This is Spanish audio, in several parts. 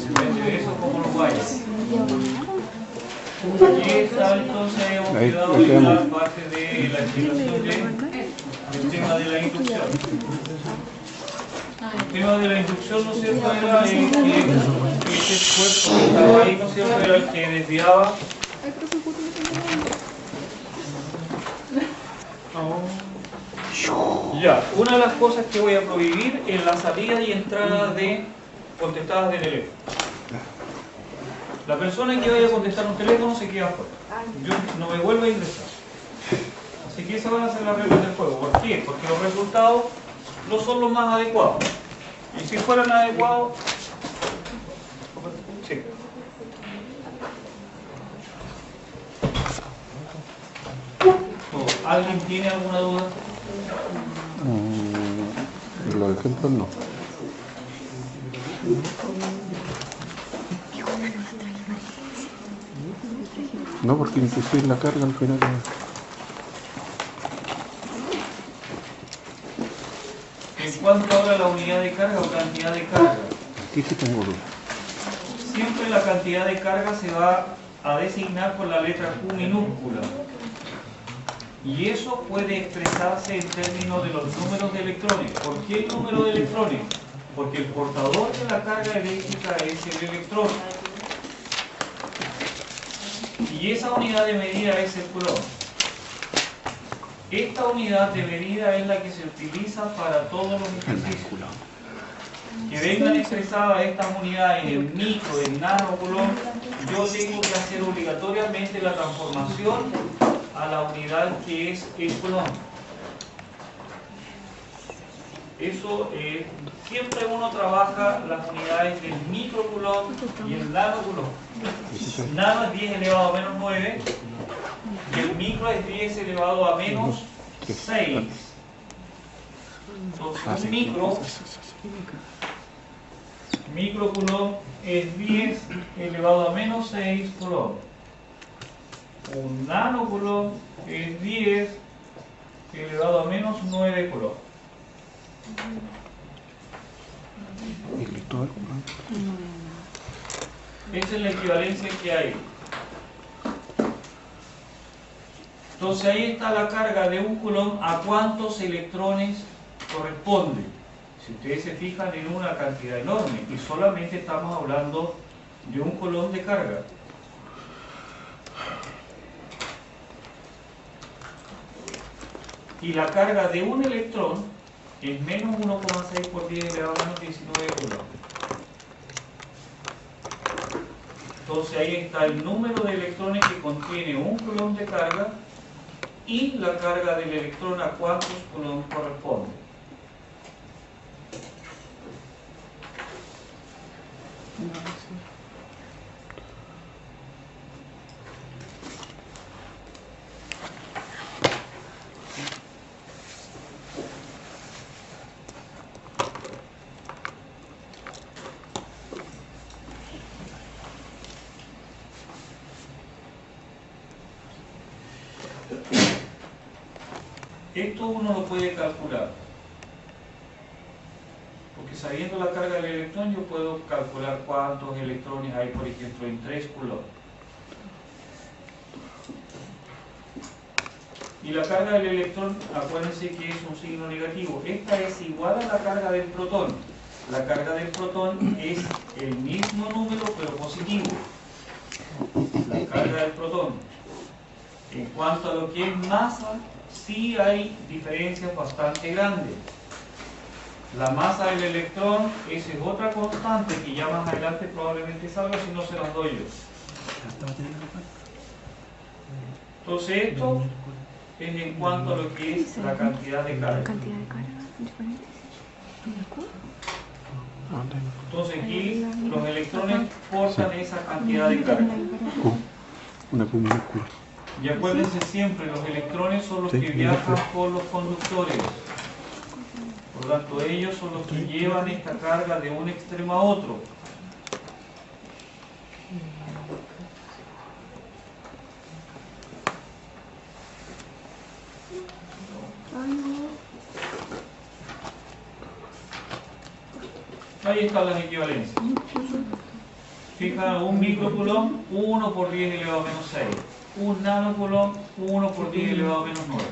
Depende de eso, cómo lo vayas. Aquí está, entonces hemos quedado en la parte de la explicación del tema de la inducción. El tema de la inducción, ¿no es cierto?, era que ese cuerpo que estaba ahí, ¿no es cierto?, era el que desviaba. Ya, una de las cosas que voy a prohibir es la salida y entrada de contestadas de teléfono. La persona que vaya a contestar un teléfono se queda fuera. Yo no me vuelvo a ingresar. Así que esas van a ser las reglas del juego. ¿Por qué? Porque los resultados no son los más adecuados. Y si fueran adecuados, sí. ¿Alguien tiene alguna duda? Los ejemplos no. No, porque inclusive la carga al final. En cuanto ahora a la unidad de carga o cantidad de carga, Aquí sí tengo duda. siempre la cantidad de carga se va a designar por la letra Q minúscula. Y eso puede expresarse en términos de los números de electrones. ¿Por qué el número de electrones? Porque el portador de la carga eléctrica es el electrón. Y esa unidad de medida es el coulomb. Esta unidad de medida es la que se utiliza para todos los ejercicios. Que vengan expresadas estas unidades en micro, en nano coulomb, yo tengo que hacer obligatoriamente la transformación a la unidad que es el coulomb. Eso, siempre uno trabaja las unidades del micro coulomb y el nano coulomb. Nano es 10 elevado a menos 9 y el micro es 10 elevado a menos 6. Entonces un micro coulomb es 10 elevado a menos 6 coulomb. Un nano coulomb es 10 elevado a menos 9 coulomb. Esa es la equivalencia que hay. Entonces ahí está la carga de un coulomb a cuántos electrones corresponde. Si ustedes se fijan, en una cantidad enorme y solamente estamos hablando de un coulomb de carga. Y la carga de un electrón es menos 1,6 por 10 elevado a menos 19 coulomb. Entonces ahí está el número de electrones que contiene un coulomb de carga y la carga del electrón a cuántos coulomb corresponde. Esto uno lo puede calcular, porque sabiendo la carga del electrón yo puedo calcular cuántos electrones hay, por ejemplo, en 3 coulomb. Y la carga del electrón, acuérdense que es un signo negativo. Esta es igual a la carga del protón. La carga del protón es el mismo número pero positivo. La carga del protón. En cuanto a lo que es masa, sí hay diferencias bastante grandes. La masa del electrón, esa es otra constante que ya más adelante probablemente salga si no se las doy yo. Entonces esto es en cuanto a lo que es la cantidad de carga. Entonces aquí los electrones portan esa cantidad de carga. Una Q minúscula. Y acuérdense siempre, los electrones son los que viajan por los conductores. Por lo tanto, ellos son los que llevan esta carga de un extremo a otro. Ahí están las equivalencias. Fija, un microcoulomb, 1 por 10 elevado a menos 6. Un nanocoulomb, 1 por 10 elevado a menos 9.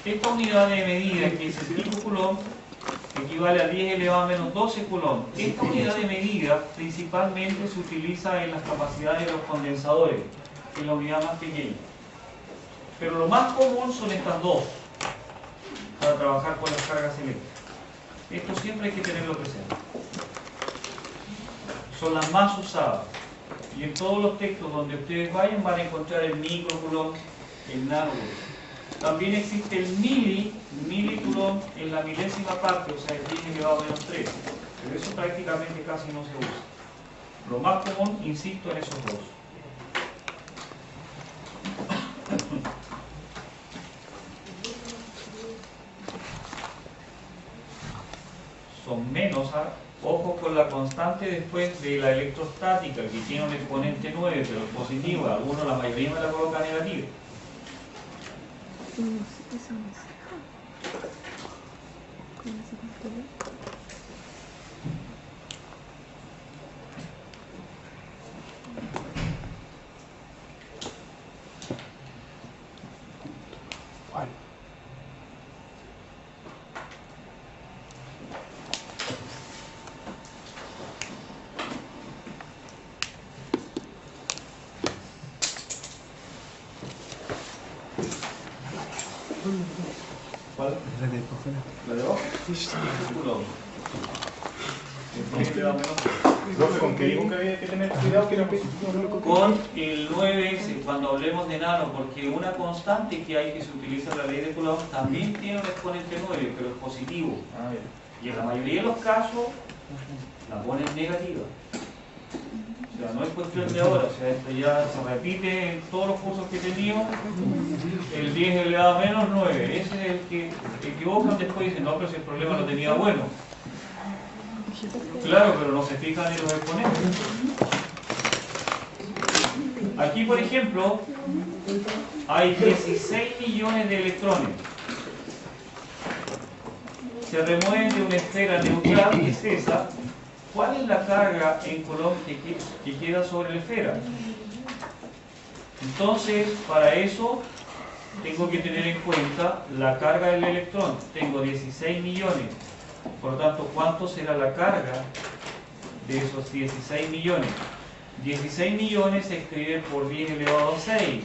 Esta unidad de medida, que es el picocoulomb, equivale a 10 elevado a menos 12 coulomb. Esta unidad de medida principalmente se utiliza en las capacidades de los condensadores, que es la unidad más pequeña. Pero lo más común son estas dos, para trabajar con las cargas eléctricas. Esto siempre hay que tenerlo presente. Son las más usadas. Y en todos los textos donde ustedes vayan van a encontrar el microcoulomb, el nanocoulomb. También existe el milicoulomb en la milésima parte, o sea, el 10 elevado a menos 3. Pero eso prácticamente casi no se usa. Lo más común, insisto, en esos dos. Son menos, ojo con la constante después de la electrostática, que tiene un exponente 9, pero es positiva. Algunos, la mayoría me la coloca negativa. ¿Cuál? ¿La de abajo? ¿Con qué digo que había que tener cuidado? Con el 9S, cuando hablemos de nano, porque una constante que hay que se utiliza en la ley de Coulomb también tiene un exponente 9, pero es positivo. Y en la mayoría de los casos la ponen negativa. O sea, no es cuestión de ahora, o sea, esto ya se repite en todos los cursos que he tenido. El 10 elevado a menos 9, ese es el que se equivocan después y dicen, no, pero si el problema lo tenía bueno. Claro, pero no se fijan en los exponentes. Aquí, por ejemplo, hay 16 millones de electrones. Se remueven de una esfera neutral, que es esa. ¿Cuál es la carga en Coulomb que queda sobre la esfera? Entonces, para eso tengo que tener en cuenta la carga del electrón. Tengo 16 millones. Por lo tanto, ¿cuánto será la carga de esos 16 millones? 16 millones se escribe por 10 elevado a 6.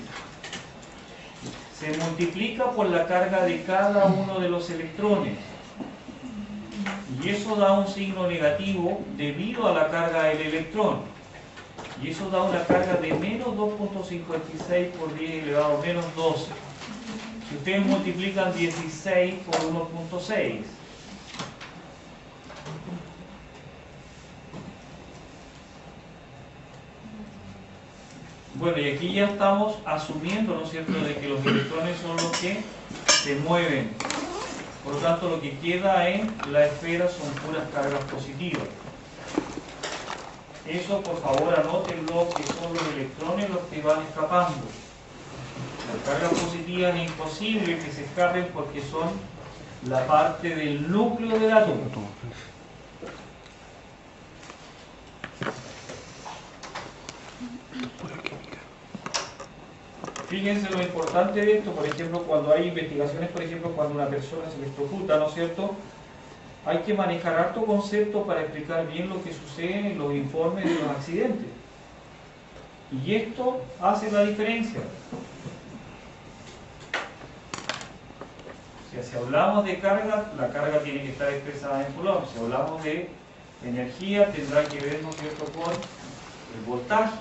Se multiplica por la carga de cada uno de los electrones. Y eso da un signo negativo debido a la carga del electrón. Y eso da una carga de menos 2.56 por 10 elevado a menos 12. Si ustedes multiplican 16 por 1.6, bueno, y aquí ya estamos asumiendo, ¿no es cierto?, de que los electrones son los que se mueven. Por lo tanto, lo que queda en la esfera son puras cargas positivas. Eso, por favor, anótenlo, que son los electrones los que van escapando. Las cargas positivas es imposible que se escapen porque son la parte del núcleo del átomo. Fíjense lo importante de esto, por ejemplo, cuando hay investigaciones, por ejemplo, cuando una persona se electrocuta, ¿no es cierto? Hay que manejar harto concepto para explicar bien lo que sucede en los informes de los accidentes. Y esto hace la diferencia. O sea, si hablamos de carga, la carga tiene que estar expresada en Coulomb. Si hablamos de energía, tendrá que ver, ¿no es cierto?, con el voltaje.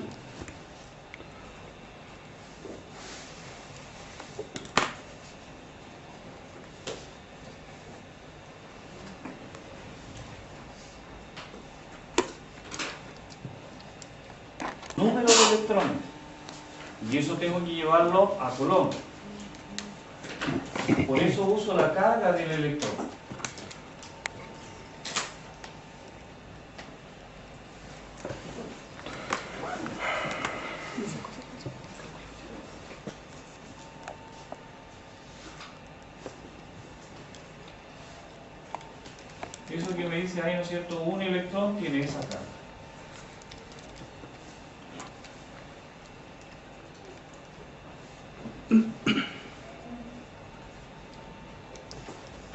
Número de electrones, y eso tengo que llevarlo a Coulomb. Por eso uso la carga del electrón. Eso que me dice ahí, ¿no es cierto?, un electrón tiene esa carga.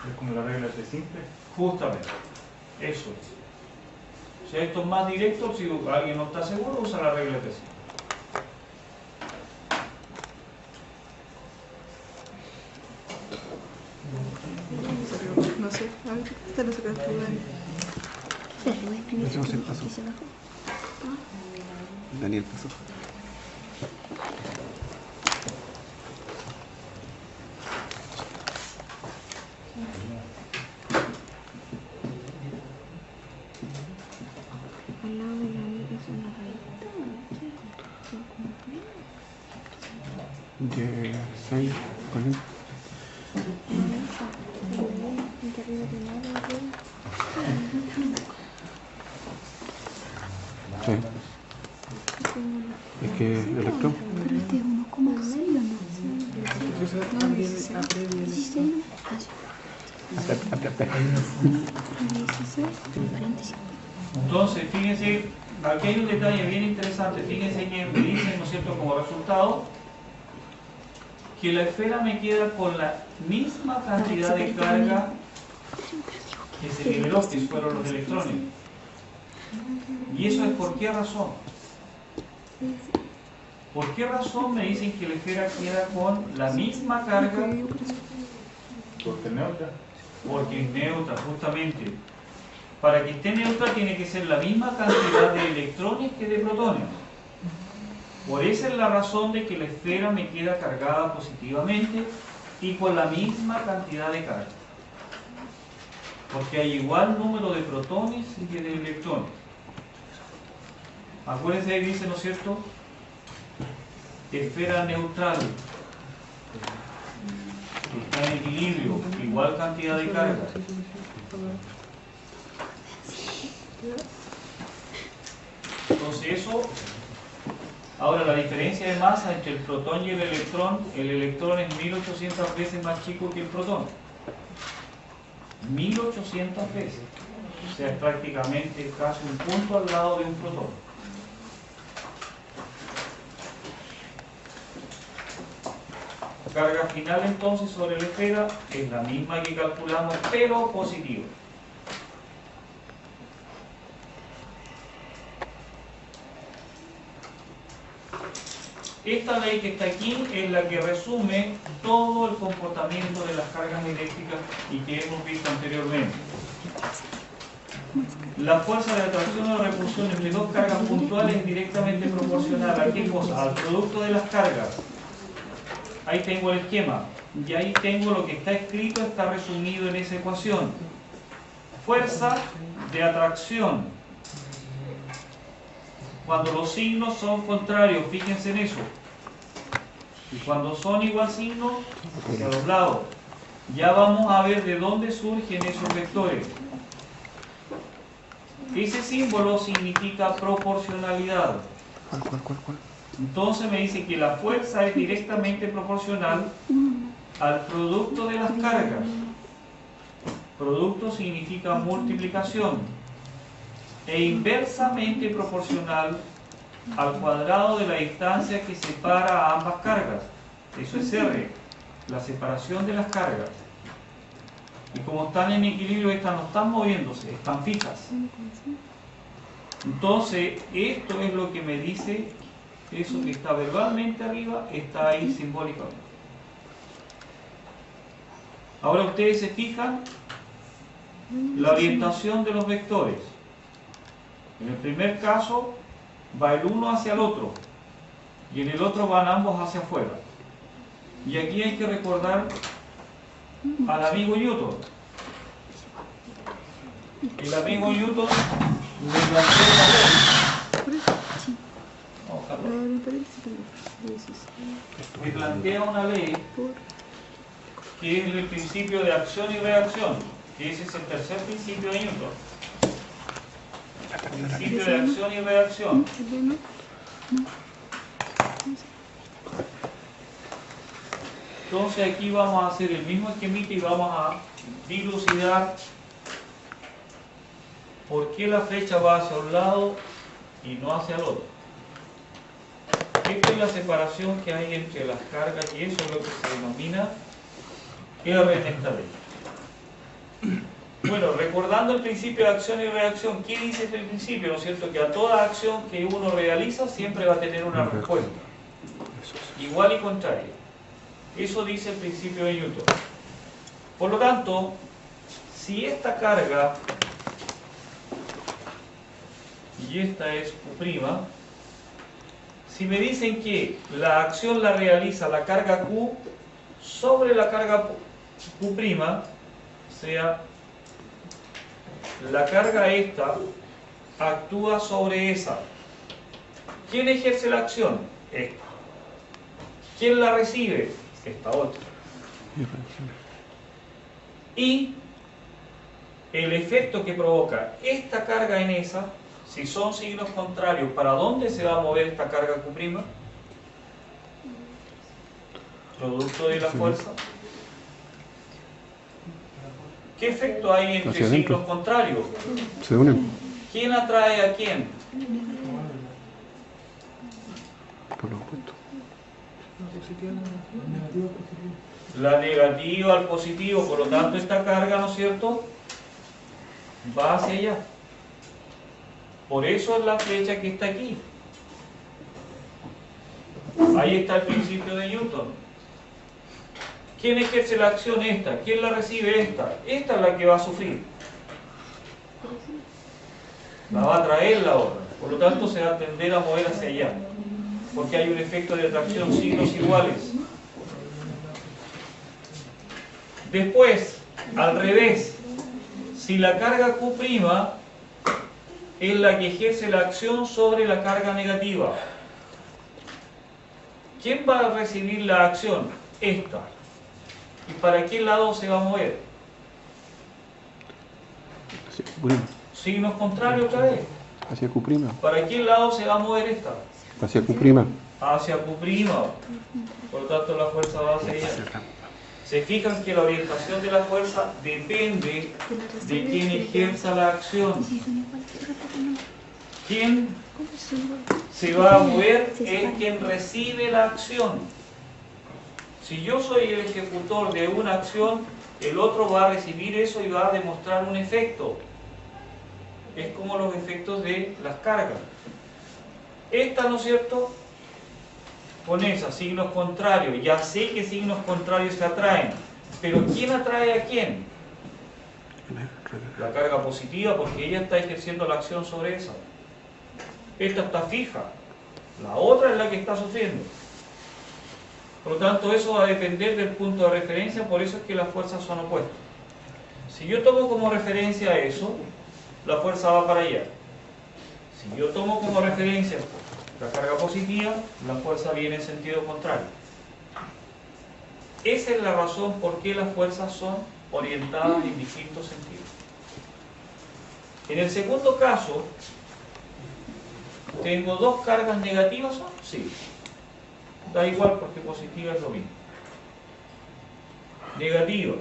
Es como la regla de simple. Justamente, eso es. O sea, esto es más directo, si alguien no está seguro, usa la regla de simple. No sé, a ver, te lo sacaste igual. Hacemos el paso. Daniel pasó. Al lado de la I es una rayita. De 6, por ejemplo. Aquí arriba de nada, arriba. Sí. Es que electrón. Pero este es 1,6 o no. No, 16. 16. Ah, sí. 16, entre paréntesis. Entonces, fíjense, aquí hay un detalle bien interesante. Fíjense que me dicen, ¿no es cierto?, como resultado, que la esfera me queda con la misma cantidad de carga que se liberó, que fueron los electrones. ¿Y eso es por qué razón? ¿Por qué razón me dicen que la esfera queda con la misma carga? Porque neutra. Porque es neutra, justamente. Para que esté neutra tiene que ser la misma cantidad de electrones que de protones. Por esa es la razón de que la esfera me queda cargada positivamente y con la misma cantidad de carga. Porque hay igual número de protones que de electrones. Acuérdense ahí dice, ¿no es cierto?, esfera neutral, que está en equilibrio, igual cantidad de carga. Entonces eso, ahora la diferencia de masa entre el protón y el electrón es 1800 veces más chico que el protón. 1800 veces. O sea, es prácticamente casi un punto al lado de un protón. Carga final entonces sobre la esfera es la misma que calculamos, pero positiva. Esta ley que está aquí es la que resume todo el comportamiento de las cargas eléctricas y que hemos visto anteriormente. La fuerza de atracción o repulsión entre dos cargas puntuales es directamente proporcional a ¿qué cosa? Al producto de las cargas. Ahí tengo el esquema y ahí tengo lo que está escrito, está resumido en esa ecuación. Fuerza de atracción. Cuando los signos son contrarios, fíjense en eso. Y cuando son igual signos, hacia los lados. Ya vamos a ver de dónde surgen esos vectores. Ese símbolo significa proporcionalidad. ¿Cuál? Entonces me dice que la fuerza es directamente proporcional al producto de las cargas. Producto significa multiplicación. E inversamente proporcional al cuadrado de la distancia que separa a ambas cargas. Eso es R, la separación de las cargas. Y como están en equilibrio, estas no están moviéndose, están fijas. Entonces, esto es lo que me dice, eso que está verbalmente arriba, está ahí simbólicamente. Ahora ustedes se fijan la orientación de los vectores. En el primer caso va el uno hacia el otro y en el otro van ambos hacia afuera. Y aquí hay que recordar al amigo Newton. El amigo Newton le plantea una ley. Le plantea una ley que es el principio de acción y reacción, que ese es el tercer principio de Newton. Principio de acción y reacción. Entonces aquí vamos a hacer el mismo esquemita y vamos a dilucidar ¿por qué la flecha va hacia un lado y no hacia el otro? Esta es la separación que hay entre las cargas y eso es lo que se denomina R en esta ley. Bueno, recordando el principio de acción y reacción, ¿qué dice este principio? ¿No es cierto? Que a toda acción que uno realiza siempre va a tener una respuesta. Igual y contraria. Eso dice el principio de Newton. Por lo tanto, si esta carga y esta es Q', si me dicen que la acción la realiza la carga Q sobre la carga Q', o sea, la carga esta actúa sobre esa. ¿Quién ejerce la acción? Esta. ¿Quién la recibe? Esta otra. Y el efecto que provoca esta carga en esa, si son signos contrarios, ¿para dónde se va a mover esta carga Q'? Producto de la fuerza. ¿Qué efecto hay entre Hacia adentro. signos contrarios? Se unen ¿Quién atrae a quién? por lo opuesto. La negativa al positivo, por lo tanto esta carga, ¿no es cierto?, va hacia allá. Por eso es la flecha que está aquí. Ahí está el principio de Newton. ¿Quién ejerce la acción? Esta. ¿Quién la recibe? Esta. Esta es la que va a sufrir. La va a traer la otra. Por lo tanto se va a tender a mover hacia allá. Porque hay un efecto de atracción, signos iguales. Después, al revés, si la carga Q' es la que ejerce la acción sobre la carga negativa, ¿quién va a recibir la acción? Esta. ¿Y para qué lado se va a mover? Hacia Q'. Signos contrarios otra vez. Hacia Q'. ¿Para qué lado se va a mover esta? Hacia Q'. Hacia Q'. Por lo tanto la fuerza va hacia allá. Se fijan que la orientación de la fuerza depende de quién ejerza la acción. Quien se va a mover es quien recibe la acción. Si yo soy el ejecutor de una acción, el otro va a recibir eso y va a demostrar un efecto. Es como los efectos de las cargas. Esta, ¿no es cierto?, con esa, signos contrarios. Ya sé que signos contrarios se atraen. Pero ¿quién atrae a quién? La carga positiva, porque ella está ejerciendo la acción sobre esa. Esta está fija. La otra es la que está sufriendo. Por lo tanto, eso va a depender del punto de referencia, por eso es que las fuerzas son opuestas. Si yo tomo como referencia eso, la fuerza va para allá. Si yo tomo como referencia la carga positiva, la fuerza viene en sentido contrario. Esa es la razón por qué las fuerzas son orientadas en distintos sentidos. En el segundo caso, ¿tengo dos cargas negativas? Sí. Da igual porque positiva es lo mismo. Negativa.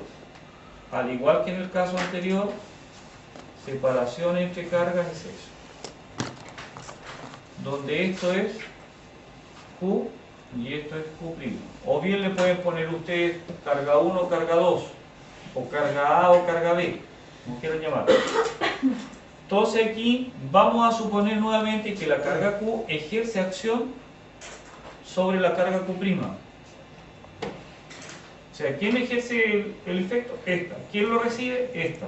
Al igual que en el caso anterior, separación entre cargas es eso. Donde esto es Q y esto es Q'. O bien le pueden poner ustedes carga 1 o carga 2, o carga A o carga B, como quieran llamar. Entonces aquí vamos a suponer nuevamente que la carga Q ejerce acción sobre la carga Q'. O sea, ¿quién ejerce el efecto? Esta. ¿Quién lo recibe? Esta.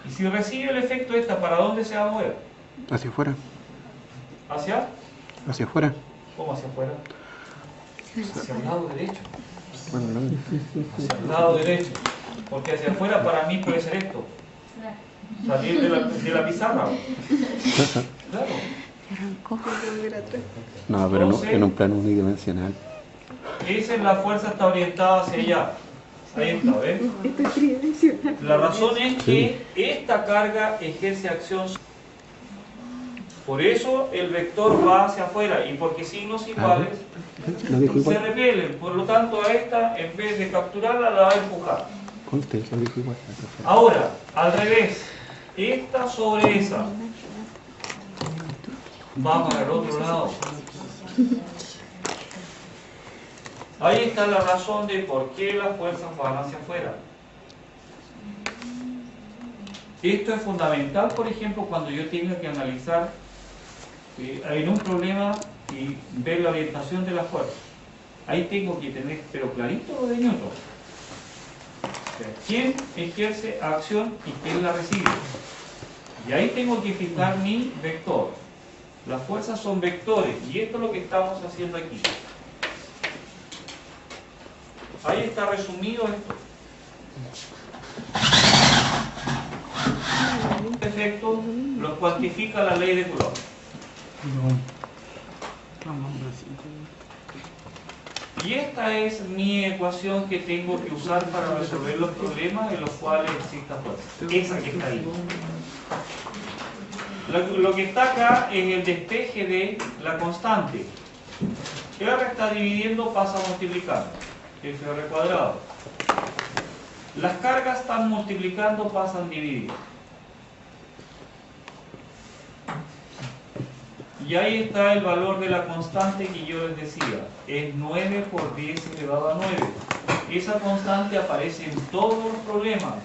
Y si recibe el efecto esta, ¿para dónde se va a mover? Hacia afuera. ¿Hacia? Hacia afuera. ¿Cómo hacia afuera? Hacia el lado derecho. Bueno, no. Hacia el lado derecho. Porque hacia afuera para mí puede ser esto. Salir de la pizarra. Claro. No, pero Entonces, en un plano unidimensional. Esa es la fuerza, está orientada hacia allá. Ahí está, ¿ves? La razón es que esta carga ejerce acción. Por eso el vector va hacia afuera y porque signos iguales ¿Lo dijo se igual? repelen. Por lo tanto, a esta, en vez de capturarla, la va a empujar. Conste, lo dijo igual. Ahora, al revés, esta sobre esa va para el otro lado. Ahí está la razón de por qué las fuerzas van hacia afuera. Esto es fundamental, por ejemplo, cuando yo tenga que analizar en un problema y ver la orientación de las fuerzas. Ahí tengo que tener, pero clarito lo de Newton. O sea, ¿quién ejerce acción y quién la recibe? Y ahí tengo que fijar mi vector. Las fuerzas son vectores y esto es lo que estamos haciendo aquí. Ahí está resumido esto. Efectos los cuantifica la ley de Coulomb. Y esta es mi ecuación que tengo que usar para resolver los problemas en los cuales exista fuerza. Esa que está ahí. Lo que está acá es el despeje de la constante. R está dividiendo, pasa multiplicando. FR cuadrado. Las cargas están multiplicando, pasan dividiendo. Y ahí está el valor de la constante que yo les decía. Es 9 por 10 elevado a 9. Esa constante aparece en todos los problemas.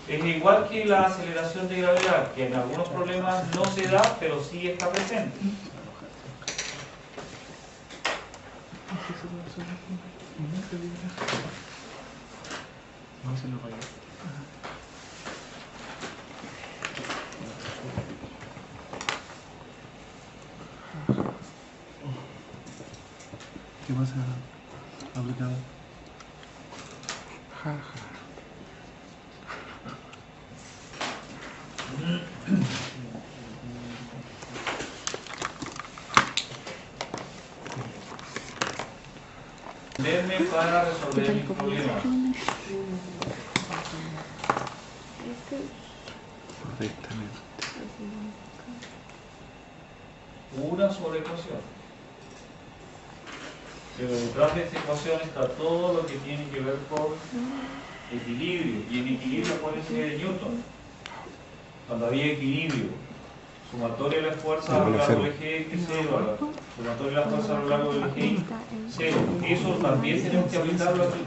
Es igual que la aceleración de gravedad, que en algunos problemas no se da, pero sí está presente. ¿Qué pasa? Aplicado. Verme para resolver mis problemas. Correctamente. Una sola ecuación. Pero detrás de esta ecuación está todo lo que tiene que ver con equilibrio. Y en equilibrio acuérdense de Newton. Cuando había equilibrio, sumatoria de las fuerzas a lo largo del eje X, cero. Sumatoria de las fuerzas a lo largo del eje Y, cero. Eso también tenemos que aplicarlo aquí.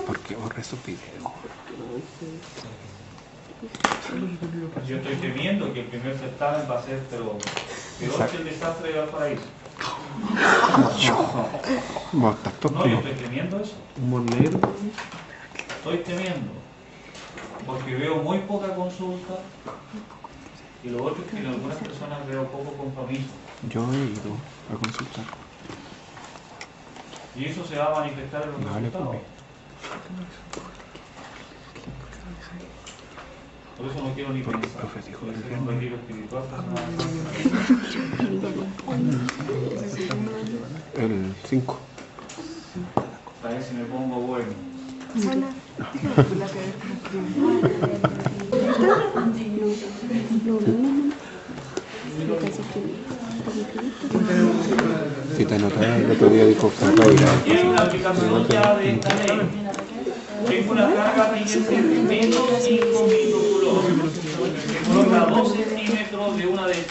¿Por qué borré esos videos? Yo estoy temiendo que el primer certamen va a ser pero peor que el desastre de Valparaíso. Vos estás No, yo estoy temiendo eso. humor negro. Estoy temiendo. Porque veo muy poca consulta. Y lo otro es que en algunas personas veo poco compromiso. Yo he ido a consultar. Y eso se va a manifestar en los resultados. Por eso no quiero ni pensar. Profe dijo Puede que ser un retiro espiritual. El 5. A ver si me pongo bueno. Si te notas, el otro día dijo que Tiene una aplicación ya de esta ley. Tengo una carga, fíjense, de menos 5 microcoulomb. Se coloca 2 centímetros de una de 3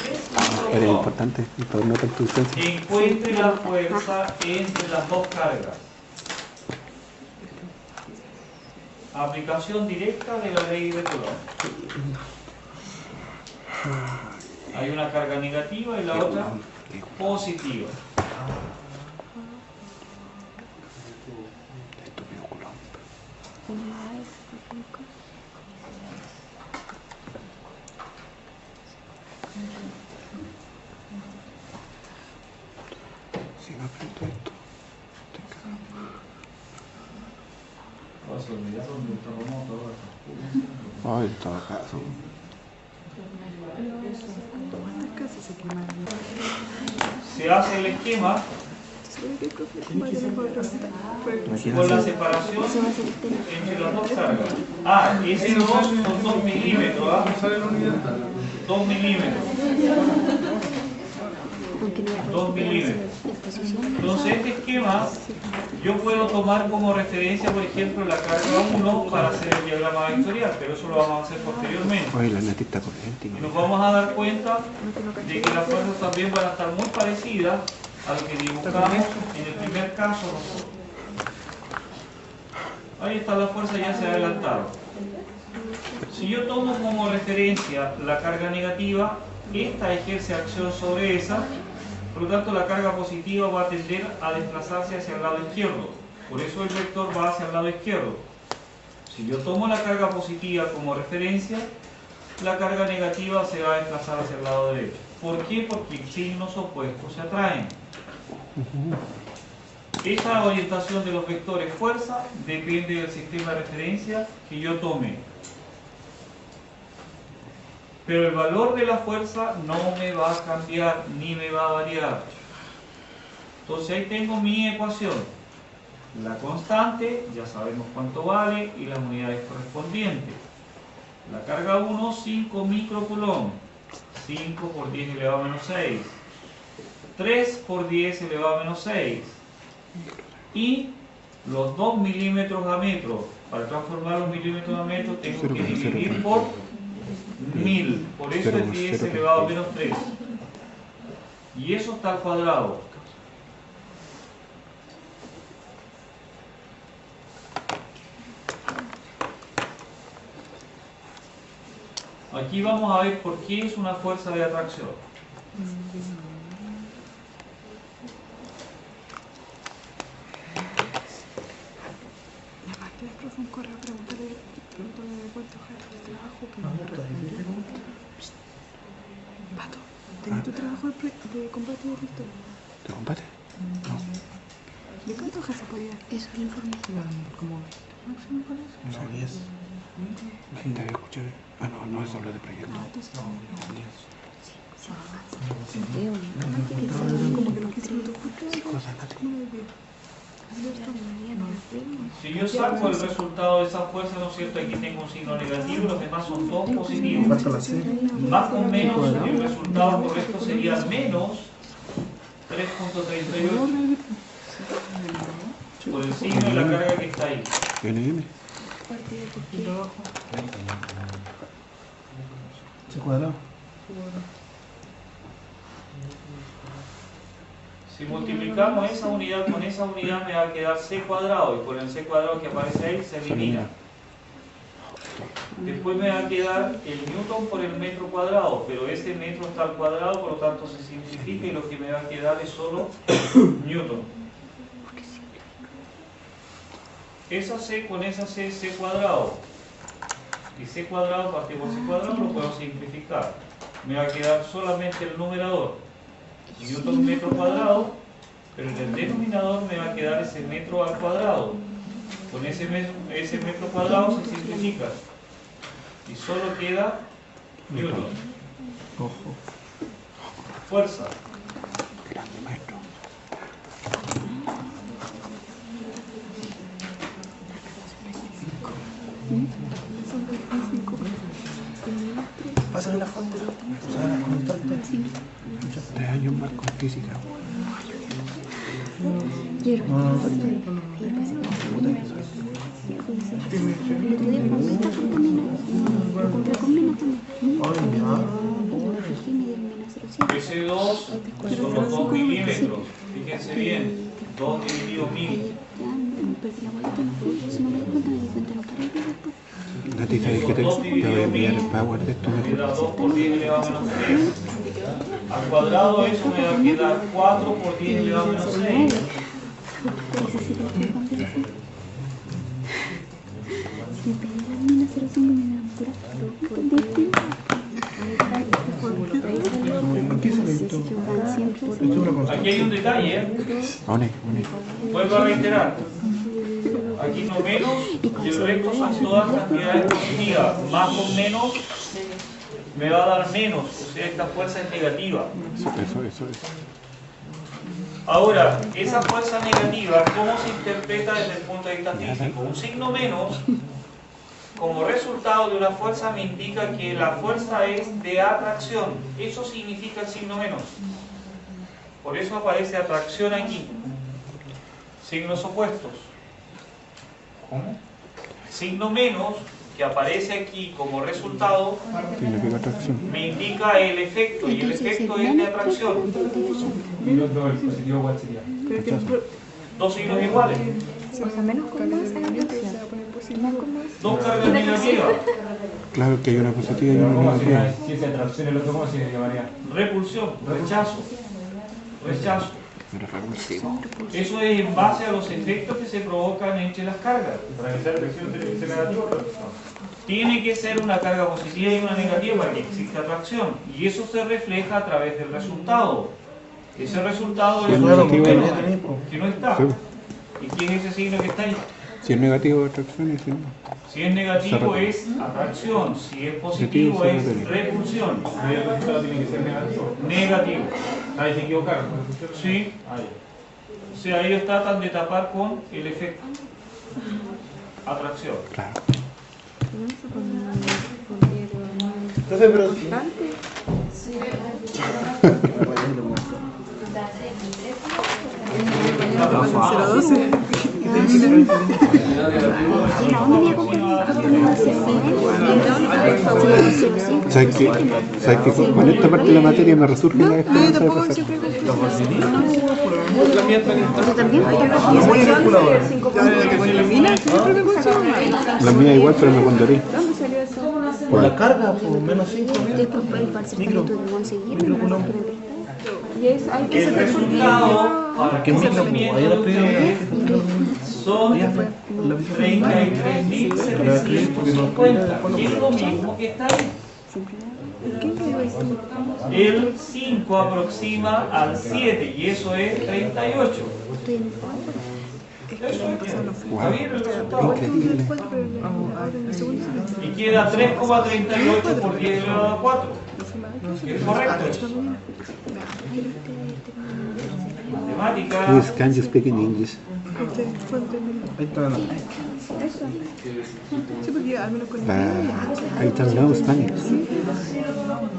eres microcoulomb. importante y para no tu ausencia. Encuentre la fuerza entre las dos cargas. Aplicación directa de la ley de Coulomb. Hay una carga negativa y la otra positiva. Estúpido Coulomb. Si no aprieto esto, te cago. Se olvidaron del terremoto ahora. Ay, estaba acá. Se hace el esquema con la separación entre las dos cargas. Ese 2 son 2 milímetros. 2 milímetros. 2 milímetros. Entonces este esquema yo puedo tomar como referencia, por ejemplo, la carga 1 para hacer el diagrama vectorial, pero eso lo vamos a hacer posteriormente. Oye, la netita corriente. Y nos vamos a dar cuenta de que las fuerzas también van a estar muy parecidas a lo que dibujamos en el primer caso nosotros. Ahí está la fuerza, ya se ha adelantado. Si yo tomo como referencia la carga negativa, esta ejerce acción sobre esa, por lo tanto la carga positiva va a tender a desplazarse hacia el lado izquierdo. Por eso el vector va hacia el lado izquierdo. Si yo tomo la carga positiva como referencia, la carga negativa se va a desplazar hacia el lado derecho. ¿Por qué? Porque signos opuestos se atraen. Esta orientación de los vectores fuerza depende del sistema de referencia que yo tome. Pero el valor de la fuerza no me va a cambiar ni me va a variar. Entonces ahí tengo mi ecuación. La constante, ya sabemos cuánto vale, y las unidades correspondientes. La carga 1, 5 microcoulomb. 5 por 10 elevado a menos 6. 3 por 10 elevado a menos 6. Y los 2 milímetros a metro. Para transformar los milímetros a metro tengo que dividir por 1000. Por eso es 10 elevado a menos 3. Y eso está al cuadrado. Aquí vamos a ver por qué es una fuerza de atracción. Un correo preguntarle cuánto es el trabajo que no me respondió. Pato, ¿tenés tu trabajo de combate de listo? ¿De combate? No. ¿De cuánto hojas se podía? Eso es la información. Como máximo con eso. No, 10. Linda, escuché. Ah, no, no es hablar de proyecto. No, entonces no. 10. Como que no quise lo Cosas, Nati. Si yo saco el resultado de esa fuerza, ¿no es cierto? Aquí tengo un signo negativo, los demás son todos positivos. Más o menos, el resultado correcto sería menos 3.38 por el signo de la carga que está ahí. NM. ¿Se cuadrado? Si multiplicamos esa unidad con esa unidad me va a quedar c cuadrado, y con el c cuadrado que aparece ahí se elimina. Después me va a quedar el newton por el metro cuadrado, pero ese metro está al cuadrado, por lo tanto se simplifica y lo que me va a quedar es solo newton. Esa c con esa c, c cuadrado. Y c cuadrado partido por c cuadrado lo puedo simplificar. Me va a quedar solamente el numerador. Newton metro cuadrado, pero en el denominador me va a quedar ese metro al cuadrado. Con ese metro cuadrado se simplifica y solo queda newton. Ojo. Fuerza. Grande maestro. Pásame la foto. Pásame la constante. 3 años más con física. Quiero. Ese 2 son los 2 milímetros. Fíjense bien. 2 dividido 1000. Nati, ¿sabes qué te voy a enviar el power de esto? Me da 2 por 10 elevado a menos 3. Al cuadrado eso me va a quedar 4 por 10 elevado a menos 6. ¿Qué se ve esto? Esto es una constante. Aquí hay un detalle, vuelvo a reiterar. Aquí no menos y el resto son todas cantidades positivas. Más o menos me va a dar menos, o sea, esta fuerza es negativa. Eso. Ahora, esa fuerza negativa, ¿cómo se interpreta desde el punto de vista físico? Un signo menos, como resultado de una fuerza, me indica que la fuerza es de atracción. Eso significa el signo menos. Por eso aparece atracción aquí. Signos opuestos. ¿Cómo? Signo menos, que aparece aquí como resultado, Significa atracción. me indica el efecto, y el efecto es de atracción. Y el otro, el positivo, ¿cuál sería? Pero que Dos signos iguales, O sea, menos con más hay atracción. Más con más. dos cargas negativas. Claro que hay una positiva y una ¿Cómo sería? negativa. Si es atracción, el otro, ¿cómo se llamaría? Repulsión, rechazo. Rechazo. Era repulsivo. Eso es en base a los efectos que se provocan entre las cargas. Para que sea atracción, tiene que ser negativo o atracción. Tiene que ser una carga positiva y una negativa para que exista atracción. Y eso se refleja a través del resultado. Ese resultado es un signo menos, que no está. Sí. ¿Y quién es ese signo que está ahí? Si es negativo, atracción, y si no. Si es negativo es atracción, si es positivo es repulsión. Y el resultado tiene que ser negativo. Negativo. Ahí se equivocaron. Sí. Ah, ya. O sea, ellos tratan de tapar con el efecto. Atracción. Claro. Entonces, pero ¿Sabes qué? Con esta parte de la materia me resurge la esperanza de pasar. La mía igual, pero me ponderé. por la carga, por menos 5 Después puede participar de conseguir. El resultado para que se son 33.750, que es lo mismo que está ahí. El 5 aproxima al 7 y eso es 38. Eso es, está bien el resultado. Increíble. Y queda 3,38 por 10 elevado a 4. ¿Es correcto? Matemática. Please, can you speak in English? Sí, porque al menos con I don't know Spanish.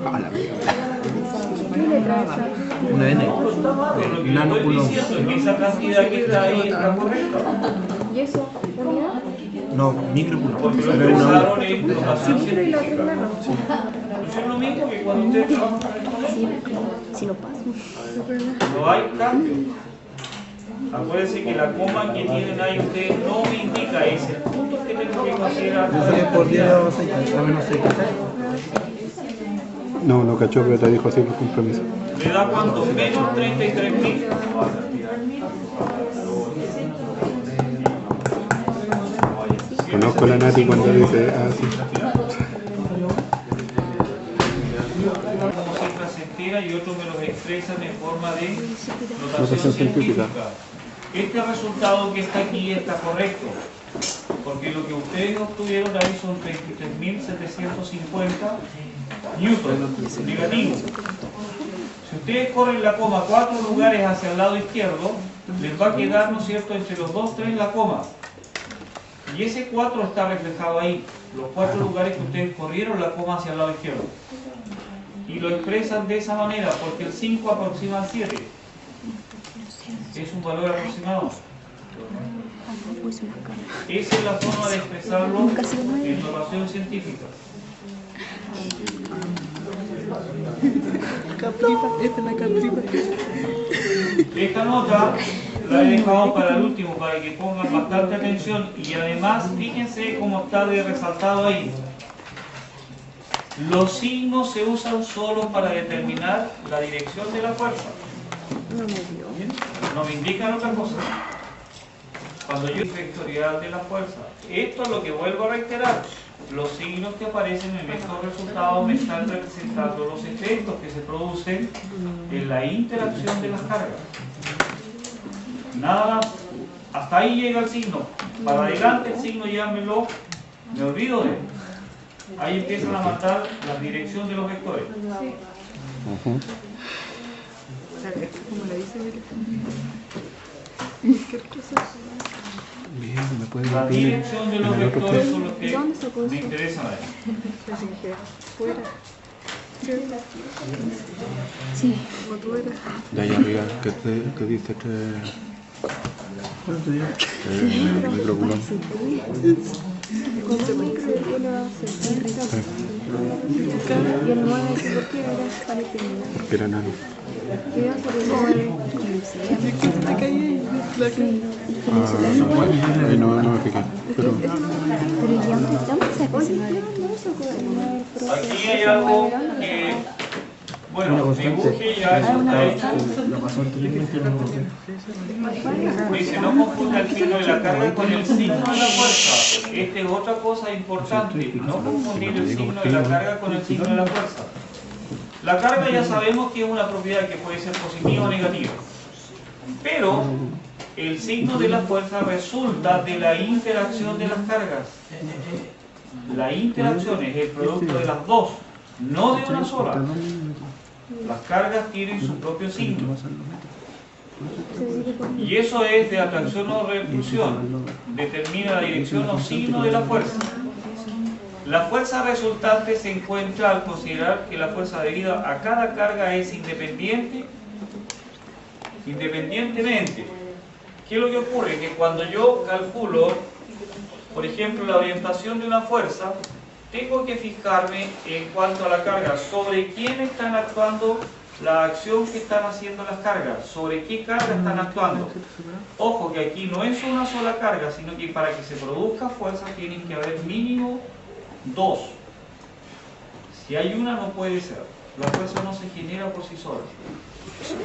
Ah, la mierda. una N. Pero lo que le estoy diciendo es que esa cantidad que está ahí está correcta. ¿Y eso? ¿Unidad? No, microculón. Porque lo Pero una expresaron en notación científica. Eso es lo mismo que cuando usted trabaja en el colegio. Si lo paso. No hay cambio. Acuérdense que la coma que tienen ahí ustedes no me indica, es el punto que tengo que considerar. Yo saqué por 10 a menos 6. No, no cachó, pero te dijo así por compromiso. ¿Le da cuánto? Menos 33.000. Conozco a la Nati cuando dice así. Como cifras enteras y otros me los expresan en forma de notación Notación científica. científica. Este resultado que está aquí está correcto, porque lo que ustedes obtuvieron ahí son 33.750 newtons negativos. Si ustedes corren la coma 4 lugares hacia el lado izquierdo, les va a quedar, ¿no es cierto?, entre los 2, 3 la coma. Y ese 4 está reflejado ahí, los 4 lugares que ustedes corrieron la coma hacia el lado izquierdo. Y lo expresan de esa manera, porque el 5 aproxima al 7. Es un valor aproximado. Esa es la forma de expresarlo en notación científica. Esta nota la he dejado para el último, para que pongan bastante atención y además fíjense cómo está de resaltado ahí. Los signos se usan solo para determinar la dirección de la fuerza. No me indican otra cosa. Cuando yo digo vectorial de la fuerza, esto es lo que vuelvo a reiterar. Los signos que aparecen en estos resultados me están representando los efectos que se producen en la interacción de las cargas. Nada más. Hasta ahí llega el signo. Para adelante el signo ya me olvido de él. Ahí empiezan a marcar la dirección de los vectores. Como le dice Bien, me puede La decir dirección de en los el otro vectores chat. son los que me interesan a él. fuera. Sí. Como tú eres. De allá arriba, que dice ¿Cuánto día? microculón. Como se microculón, se recto. Y el 9 es porque era para terminar. Que era nano. Iba por el 9, como se llama. Está caída la que. Ahí no me fijé. Pero Pero ya empezamos a hacer Aquí hay algo que, bueno, dibuje ya, eso está hecho. La pasó anteriormente y no lo Dice, no confunda el signo de la carga con el signo de la fuerza. Esta es otra cosa importante, no confundir el signo de la carga con el signo de la fuerza. La carga ya sabemos que es una propiedad que puede ser positiva o negativa, pero el signo de la fuerza resulta de la interacción de las cargas. La interacción es el producto de las dos, no de una sola. Las cargas tienen su propio signo. Y eso es de atracción o repulsión. Determina la dirección o signo de la fuerza. La fuerza resultante se encuentra al considerar que la fuerza adherida a cada carga es independientemente. ¿Qué es lo que ocurre? Que cuando yo calculo, por ejemplo, la orientación de una fuerza, tengo que fijarme en cuanto a la carga, sobre quién están actuando la acción que están haciendo las cargas, sobre qué carga están actuando. Ojo que aquí no es una sola carga, sino que para que se produzca fuerza tienen que haber mínimo dos. Si hay una no puede ser. La fuerza no se genera por sí sola.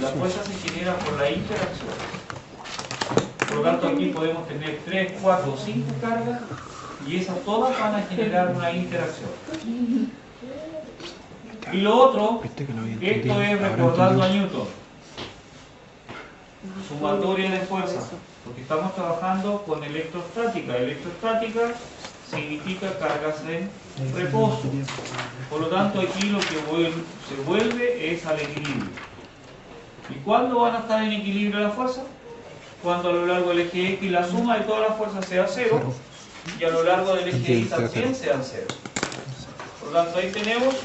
La fuerza se genera por la interacción. Por lo tanto aquí podemos tener 3, 4 o 5 cargas y esas todas van a generar una interacción. Y lo otro, esto es recordando a Newton. Sumatoria de fuerza, porque estamos trabajando con electrostática. Electrostática significa cargas en reposo. Por lo tanto aquí lo que se vuelve es al equilibrio. ¿Y cuándo van a estar en equilibrio las fuerzas? Cuando a lo largo del eje X la suma de todas las fuerzas sea 0 y a lo largo del eje Y también sean 0. Por lo tanto ahí tenemos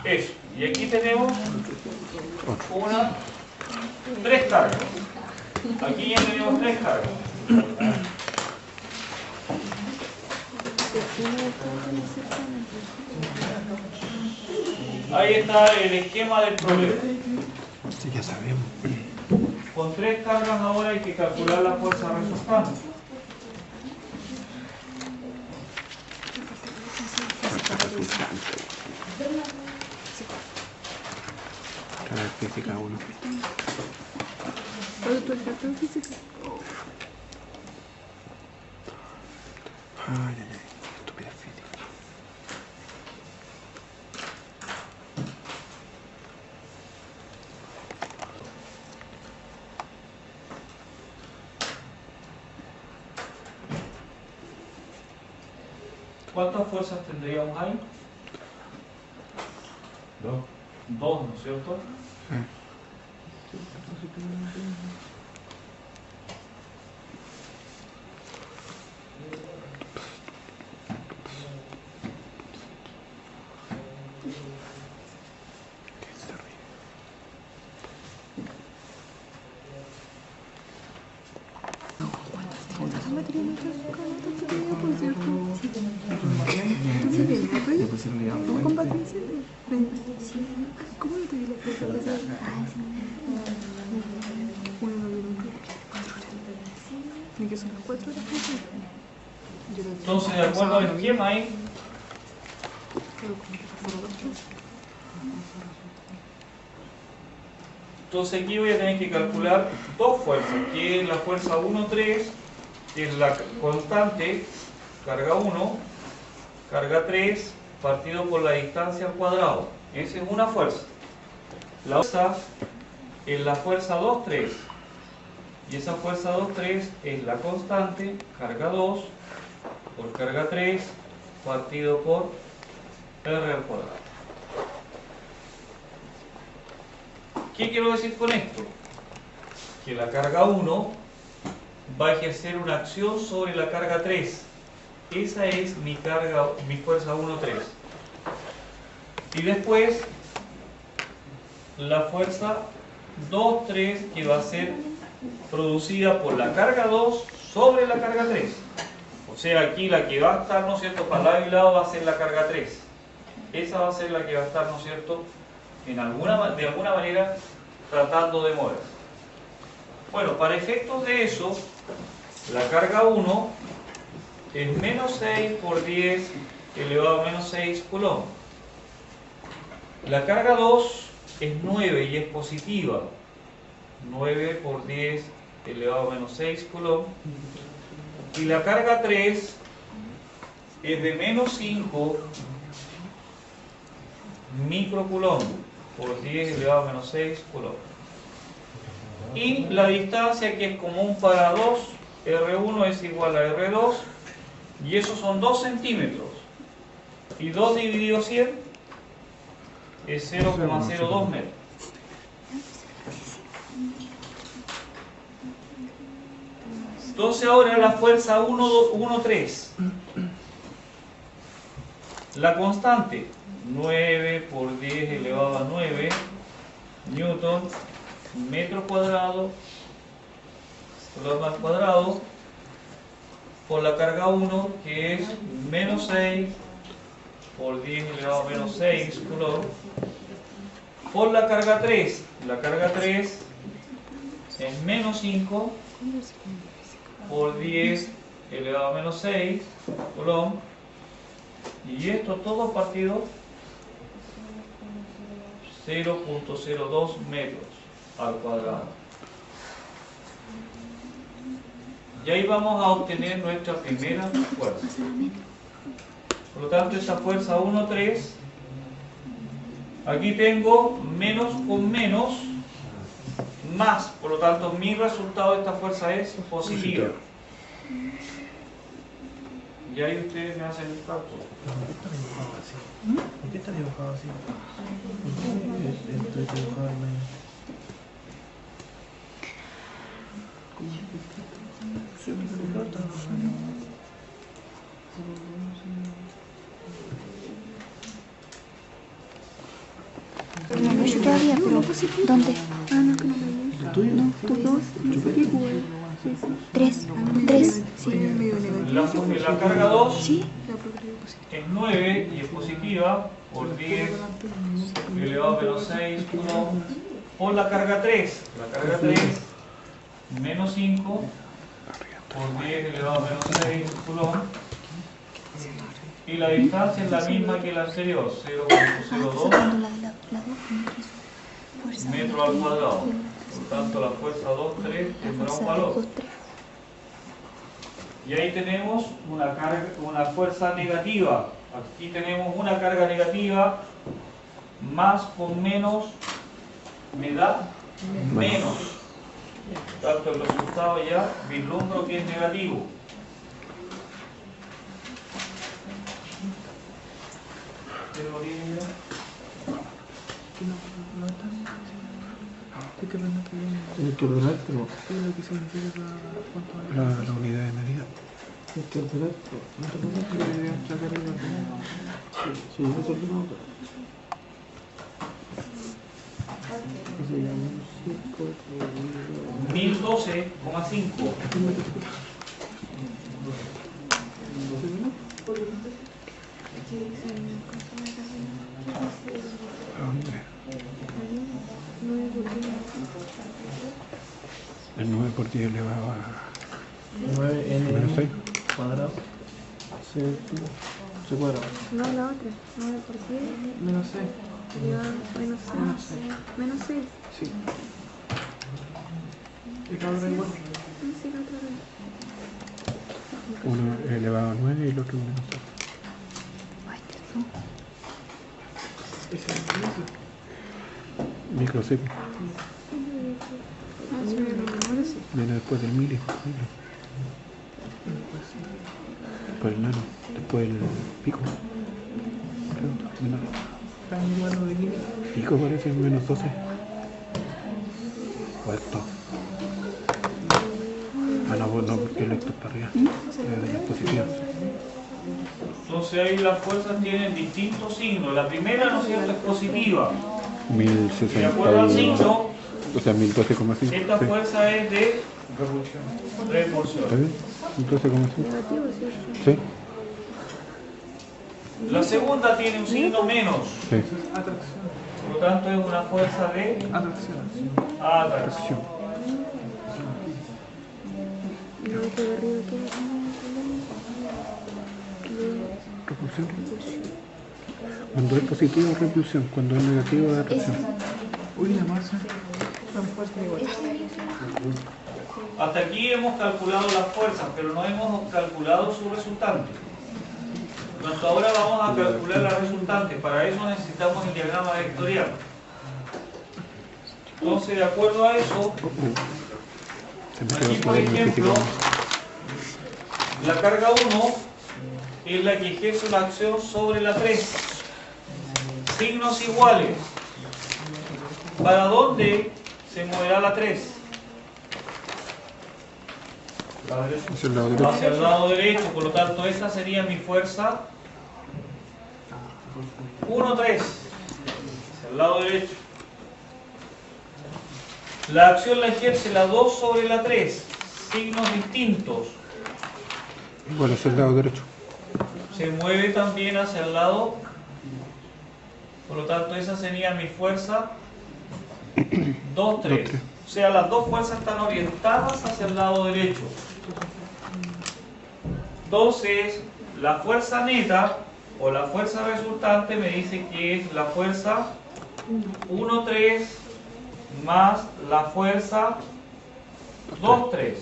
eso. Y aquí tenemos 3 cargas. Aquí ya tenemos 3 cargas. Ahí está el esquema del problema. sí, ya sabemos. Con 3 cargas ahora hay que calcular la fuerza resultante. Cada física uno. ¿Cuál es tu experto en física? Ay, ay, ay. Estúpida física. ¿Cuántas fuerzas tendríamos ahí? 2. 2, ¿no es cierto? ¿Cuántas materias no te has por cierto? ¿Sí bien, no? ¿No combates? ¿Cómo no te di la clase de hacer? Bueno, no vieron que 4 horas. Ni que son las 4 horas. Entonces, de acuerdo al esquema ahí, entonces aquí voy a tener que calcular 2 fuerzas, que es la fuerza 1, 3, que es la constante, carga 1, carga 3, partido por la distancia al cuadrado. Esa es una fuerza. La otra es la fuerza 2, 3. Y esa fuerza 2, 3 es la constante, carga 2, por carga 3, partido por R al cuadrado. ¿Qué quiero decir con esto? Que la carga 1 va a ejercer una acción sobre la carga 3. Esa es mi fuerza 1, 3. Y después la fuerza 2, 3, que va a ser producida por la carga 2 sobre la carga 3. O sea, aquí la que va a estar, ¿no es cierto?, para lado y lado va a ser la carga 3. Esa va a ser la que va a estar, ¿no es cierto?, de alguna manera tratando de mover. Bueno, para efectos de eso, la carga 1 es menos 6 por 10 elevado a menos 6 coulomb. La carga 2 es 9 y es positiva. 9 por 10 elevado a menos 6 coulomb. Y la carga 3 es de menos 5 microcoulomb por 10 elevado a menos 6 coulomb. Y la distancia, que es común para 2, R1 es igual a R2, y eso son 2 centímetros. Y 2 dividido 100 es 0,02 metros. Entonces ahora la fuerza 1,3. La constante, 9 por 10 elevado a 9 newton metro cuadrado al cuadrado por la carga 1, que es menos 6 por 10 elevado a menos 6 coulomb, por la carga 3. La carga 3 es menos 5 por 10 elevado a menos 6 coulomb, y esto todo partido 0,02 metros al cuadrado. Y ahí vamos a obtener nuestra primera fuerza. Por lo tanto, esta fuerza 1,3, aquí tengo menos con menos, más, por lo tanto mi resultado de esta fuerza es positiva. Y ahí ustedes me hacen el cálculo. ¿Por qué está dibujado así? Esto está dibujado al medio. No, yo todavía, pero ¿dónde? Ah, no, que no me ¿El tuyo? No, tus dos, no sé qué cubo. 3, 3, sí. La carga 2 ¿Sí? es 9 y es positiva por 10 elevado a menos 6 coulomb, por la carga 3. La carga 3 menos 5 por 10 elevado a menos 6 coulomb, y la distancia es la misma que la anterior, 0,02 metros al cuadrado. Por tanto, la fuerza 2,3 tendrá un valor. Y ahí tenemos una fuerza negativa. Aquí tenemos una carga negativa, más con menos me da menos. Por tanto, el resultado ya vislumbro que es negativo. Tienes que ordenártelo. ¿Qué es lo que significa cuánto vale? La unidad de medida. Tienes que ordenártelo. No te preocupes que voy a sacar el ordenador. Sí, eso es ordenado. ¿Qué se llama? 1012,5. El 9 por 10 elevado a 9n menos 6. cuadrado. Se cuadrado. No, la otra. 9 por 10. Menos 6. Menos 6. Menos 6. Sí. ¿Y cada otra igual? Sí, la otra vez. Uno elevado a 9 y el otro menos 6. Ay, perdón. Ese es el inicio. Microseco. Ah, sí, ahora sí. Viene después del mili. Después el nano. Después el pico. Creo, menor. Tan igual lo de aquí. Pico parece menos 12. O esto. Ah, no, no, porque el esto está arriba. Es de las positivas. Entonces ahí las fuerzas tienen distintos signos. La primera, ¿no es cierto?, es positiva. 1060. De acuerdo al signo, O sea, 1012,5. esta Sí. fuerza es de repulsión. ¿Está bien? 1012,5. Negativo, ¿cierto? Sí. La segunda tiene un signo menos, Sí. por lo tanto es una fuerza de atracción. Y lo otro de arriba, ¿qué es? Repulsión. Cuando es positivo, repulsión. Cuando es negativo, es atracción. Uy, la masa. Hasta aquí hemos calculado las fuerzas, pero no hemos calculado su resultante. Entonces ahora vamos a calcular la resultante. Para eso necesitamos el diagrama vectorial. Entonces, de acuerdo a eso, Se me aquí quedó por claro, ejemplo, la carga 1 es la que ejerce la acción sobre la 3. Signos iguales. ¿Para dónde se moverá la 3? hacia el lado derecho. Hacia el lado derecho, por lo tanto esa sería mi fuerza 1, 3, hacia el lado derecho. La acción la ejerce la 2 sobre la 3, signos distintos. Igual hacia el lado derecho. Se mueve también hacia el lado, por lo tanto esa sería mi fuerza 2, 3. O sea, las dos fuerzas están orientadas hacia el lado derecho. Entonces, la fuerza neta o la fuerza resultante me dice que es la fuerza 1, 3 más la fuerza 2, 3.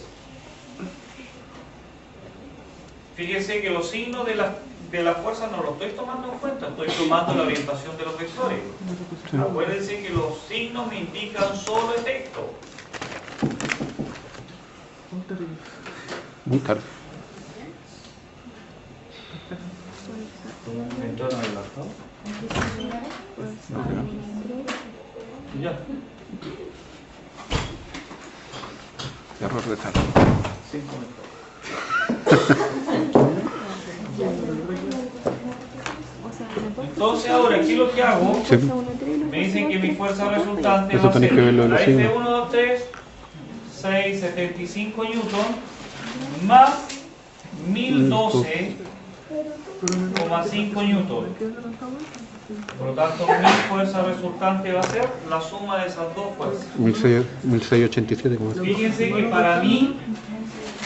Fíjense que los signos de la fuerza no los estoy tomando en cuenta, estoy tomando la orientación de los vectores. Acuérdense que los signos me indican solo efecto. Muy tarde. Entorno del lado. Ya. Error de tarde. Entonces ahora aquí lo que hago, Sí. me dicen que mi fuerza resultante Eso va a tenés ser que verlo en la los signos. F1, 2, 3, 675 newton más 1012,5 newton. Por lo tanto, mi fuerza resultante va a ser la suma de esas dos fuerzas. 1687,5. Fíjense que para mí,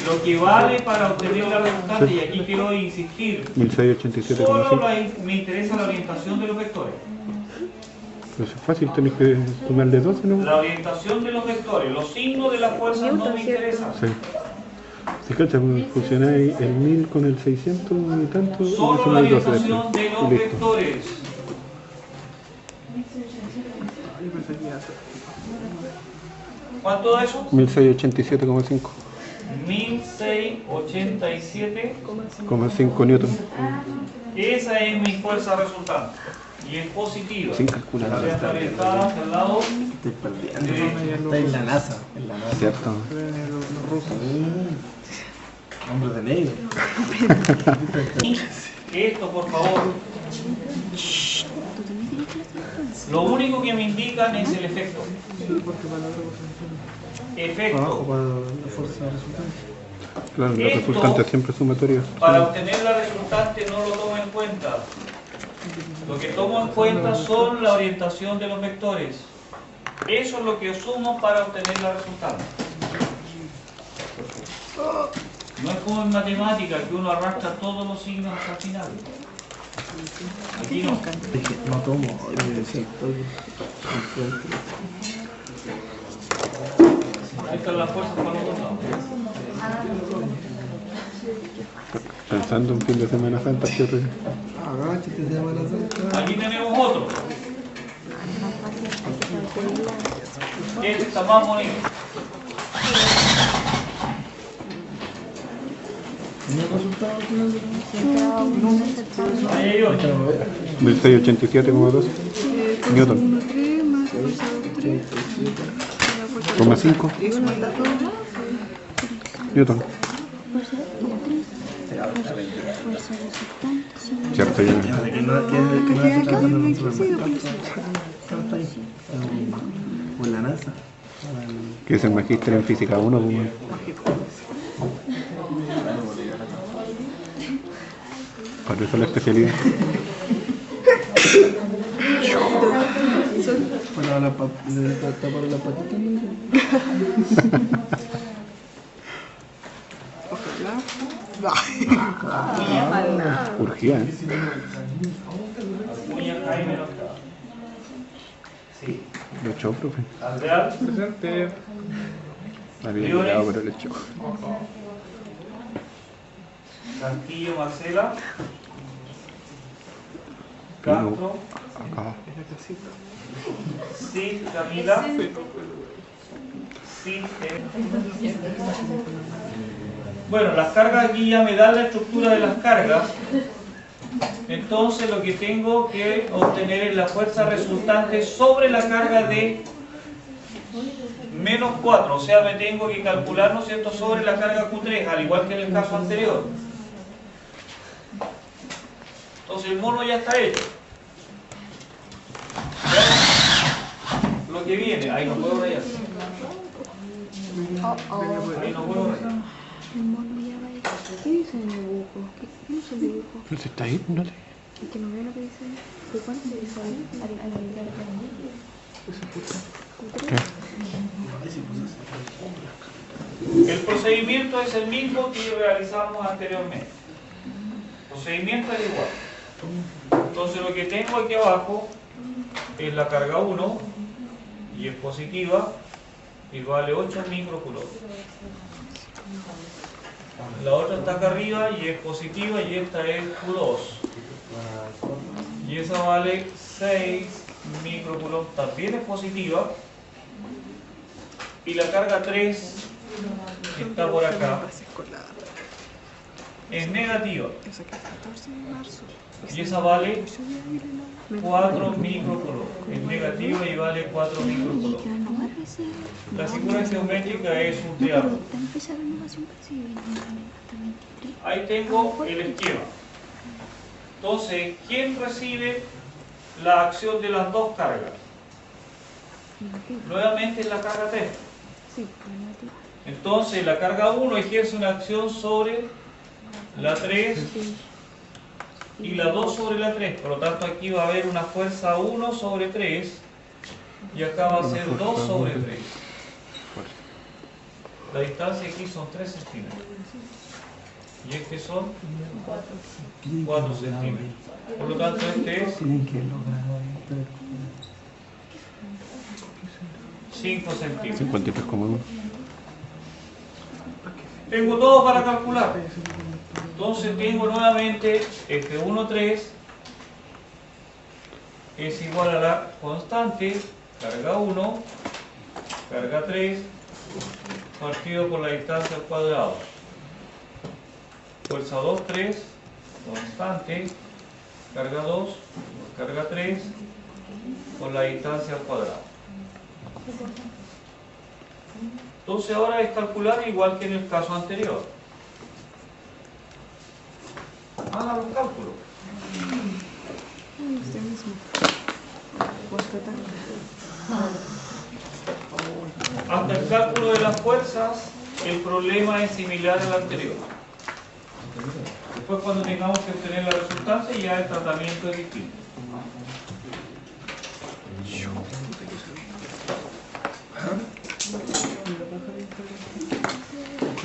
lo que vale para obtener la resultante, y aquí quiero insistir, solo 1687,5. me interesa la orientación de los vectores. Pero eso es fácil, tenés que tomarle 12, ¿no? La orientación de los vectores, los signos de las fuerzas no me interesan. Sí. Si cachas, fusionáis el 1000 con el 600 y tanto, y Solo la sumáis 12 orientación de después. los Y listo. vectores. ¿Cuánto da eso? 1687,5. 1687,5 newton. Esa es mi fuerza resultante. Y es positiva. Sin calcular. O sea, está orientada hacia el lado derecho. Está en la NASA. En la NASA. Cierto. Los rusos. Hombre de ley. Esto, por favor. Lo único que me indican es el efecto. Efecto. Abajo para la fuerza resultante. Claro, la Esto- resultante siempre es sumatoria. Para obtener la resultante no lo tomo en cuenta. Lo que tomo en cuenta son la orientación de los vectores. Eso es lo que sumo para obtener la resultante. No es como en matemática que uno arrastra todos los signos hasta el final. Aquí no. No tomo. Sí, Estas son las fuerzas para los dos lados. Pensando en fin de Semana Santa, ¿qué horror? Agáchate, Semana Santa. Aquí tenemos otro. Este está más bonito. ¿Tiene resultado final? Ahí hay otro. 1687,2. Newton. 1,3 más fuerza 2,3. Coma 5. Igual a las dos. Newton. Fuerza resultante sobre Cierto, ya. Que no hace caso en el supermercado. O en la NASA. Que es el magíster en física 1, pues, weón. Para eso la especialidad. Para tapar la patita, ¿no? Urgía, ¿eh? Acuña Jaime no está. Sí. Lo echó, profe. Alvear, Presente. Había llegado, pero lo echó. Castillo Marcela, Castro, Acá. Cid Camila, Cid Bueno, las cargas aquí ya me dan la estructura de las cargas. Entonces lo que tengo que obtener es la fuerza resultante sobre la carga de menos 4. O sea, me tengo que calcular, ¿no es cierto?, sobre la carga Q3, al igual que en el caso anterior. Entonces el mono ya está hecho. Lo que viene, ahí no puedo rayar. Ahí no puedo rayar. el mono ya va a ir. ¿Qué dice en el dibujo? ¿Qué dice el dibujo? No se está ahí, no te. Es que no veo lo que dice ahí. ¿De cuánto dice ahí? El procedimiento es el mismo que realizamos anteriormente. El procedimiento es igual. Entonces lo que tengo aquí abajo es la carga 1 y es positiva y vale 8 microcoulombs. La otra está acá arriba y es positiva y esta es Q2. Y esa vale 6 microcoulombs, también es positiva. Y la carga 3 está por acá, es negativa. Y esa vale 4 microcoulombs. Es negativa y vale 4 microcoulombs. La figura geométrica es un triángulo. Ahí tengo el esquema. Entonces, ¿quién recibe la acción de las dos cargas? Nuevamente es la carga 3. Entonces, la carga 1 ejerce una acción sobre la 3 y la 2 sobre la 3. Por lo tanto, aquí va a haber una fuerza 1 sobre 3 y acá va a ser 2 sobre 3. La distancia aquí son 3 centímetros. Y este son 4 centímetros. Por lo tanto, este es 5 centímetros. 53,1. Tengo todo para calcular. Entonces tengo nuevamente F1, 3 es igual a la constante, carga 1, carga 3, partido por la distancia al cuadrado. Fuerza 2, 3, constante, carga 2, carga 3, por la distancia al cuadrado. Entonces ahora es calcular igual que en el caso anterior. Haga los cálculos. Hasta el cálculo de las fuerzas, el problema es similar al anterior. Después, cuando tengamos que obtener la resultante, ya el tratamiento es distinto.